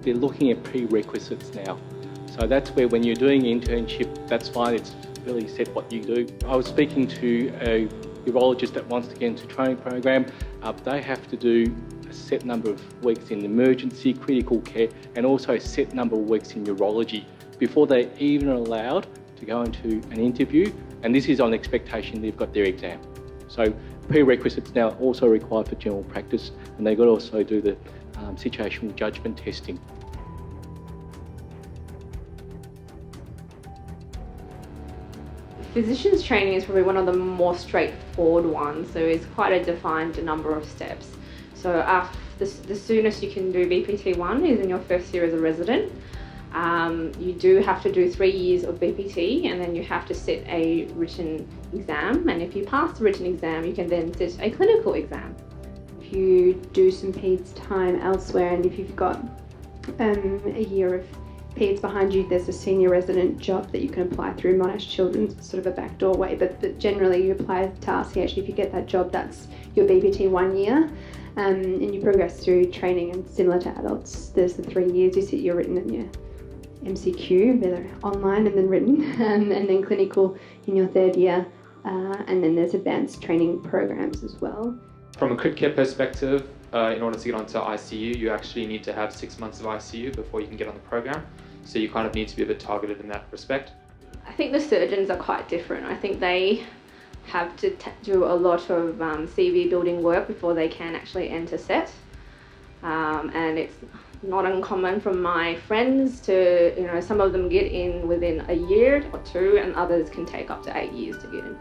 they're looking at prerequisites now. So that's where when you're doing internship, that's fine, it's really set what you do. I was speaking to a urologist that wants to get into a training program. They have to do a set number of weeks in emergency, critical care, and also a set number of weeks in urology before they're even allowed to go into an interview. And this is on expectation they've got their exam. So prerequisites now also required for general practice, and they've got to also do the situational judgment testing. Physician's training is probably one of the more straightforward ones, so it's quite a defined number of steps. So the soonest you can do BPT1 is in your first year as a resident. You do have to do 3 years of BPT, and then you have to sit a written exam, and if you pass the written exam you can then sit a clinical exam. If you do some PEDS time elsewhere, and if you've got a year of PEDS behind you, there's a senior resident job that you can apply through Monash Children's. It's sort of a backdoor way, but generally you apply to RCH. If you get that job, that's your BPT 1 year, and you progress through training. And similar to adults, there's the 3 years you sit your written and your MCQ, whether online and then written, and then clinical in your 3rd year, and then there's advanced training programs as well. From a crit care perspective, in order to get onto ICU, you actually need to have 6 months of ICU before you can get on the program. So you kind of need to be a bit targeted in that respect. I think the surgeons are quite different. I think they have to do a lot of CV building work before they can actually enter SET. And it's not uncommon from my friends to, some of them get in within a year or two, and others can take up to 8 years to get in.